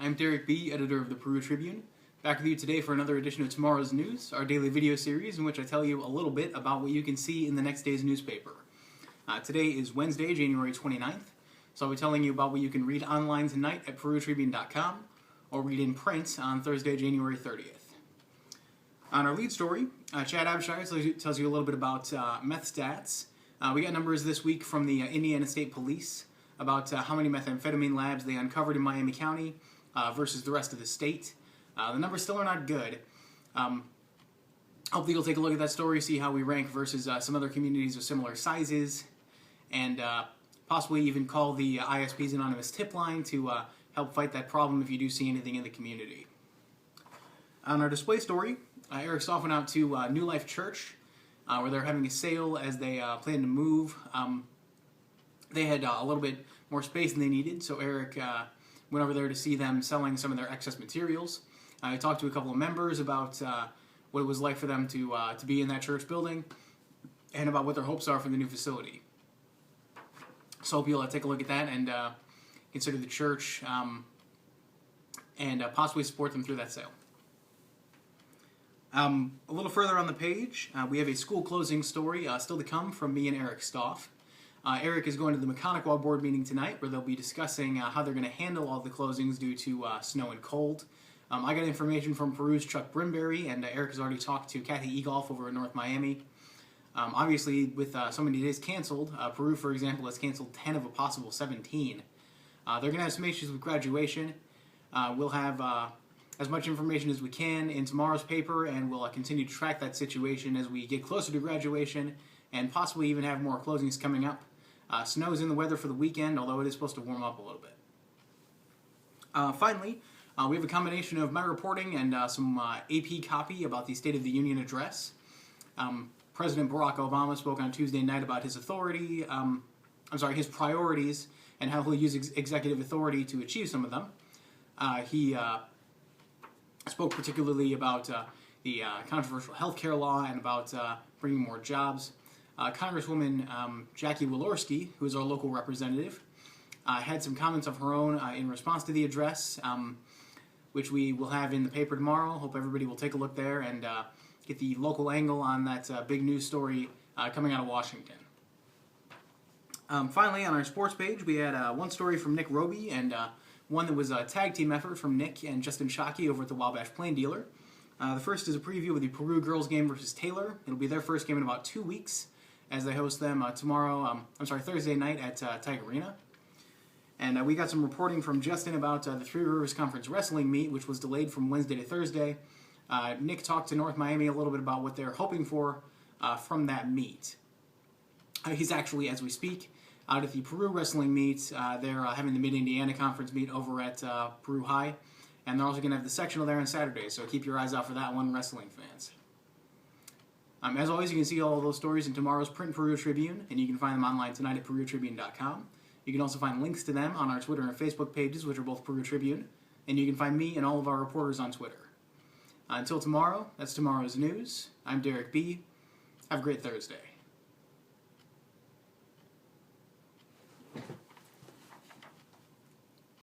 I'm Derek B., editor of the Peru Tribune, back with you today for another edition of Tomorrow's News, our daily video series in which I tell you a little bit about what you can see in the next day's newspaper. Today is Wednesday, January 29th, so I'll be telling you about what you can read online tonight at perutribune.com or read in print on Thursday, January 30th. On our lead story, Chad Abshire tells you a little bit about meth stats. We got numbers this week from the Indiana State Police about how many methamphetamine labs they uncovered in Miami County versus the rest of the state. The numbers still are not good. Hopefully you'll take a look at that story, see how we rank versus some other communities of similar sizes, and possibly even call the ISP's Anonymous Tip Line to help fight that problem if you do see anything in the community. On our display story, Eric Stoff went out to New Life Church, where they're having a sale as they plan to move. They had a little bit more space than they needed, so Eric went over there to see them selling some of their excess materials. I talked to a couple of members about what it was like for them to be in that church building and about what their hopes are for the new facility. So I hope you'll take a look at that and consider the church and possibly support them through that sale. A little further on the page, we have a school closing story still to come from me and Eric Stoff. Eric is going to the Mechanical board meeting tonight where they'll be discussing how they're going to handle all the closings due to snow and cold. I got information from Peru's Chuck Brimberry, and Eric has already talked to Kathy Egolf over in North Miami. Obviously, with so many days canceled, Peru, for example, has canceled 10 of a possible 17. They're going to have some issues with graduation. We'll have as much information as we can in tomorrow's paper, and we'll continue to track that situation as we get closer to graduation and possibly even have more closings coming up. Snow's in the weather for the weekend, although it is supposed to warm up a little bit. Finally, we have a combination of my reporting and some AP copy about the State of the Union address. President Barack Obama spoke on Tuesday night about his his priorities and how he'll use executive authority to achieve some of them. He spoke particularly about the controversial health care law and about bringing more jobs. Congresswoman Jackie Walorski, who is our local representative, had some comments of her own in response to the address, which we will have in the paper tomorrow. Hope everybody will take a look there and get the local angle on that big news story coming out of Washington. Finally, on our sports page, we had one story from Nick Roby and one that was a tag team effort from Nick and Justin Shockey over at the Wabash Plain Dealer. The first is a preview of the Peru girls game versus Taylor. It'll be their first game in about 2 weeks as they host them Thursday night at Tiger Arena. And we got some reporting from Justin about the Three Rivers Conference wrestling meet, which was delayed from Wednesday to Thursday. Nick talked to North Miami a little bit about what they're hoping for from that meet. He's actually, as we speak, out at the Peru wrestling meet. They're having the Mid-Indiana Conference meet over at Peru High, and they're also going to have the sectional there on Saturday, so keep your eyes out for that one, wrestling fans. As always, you can see all of those stories in tomorrow's print Peru Tribune, and you can find them online tonight at perutribune.com. You can also find links to them on our Twitter and Facebook pages, which are both Peru Tribune, and you can find me and all of our reporters on Twitter. Until tomorrow, that's tomorrow's news. I'm Derek B. Have a great Thursday.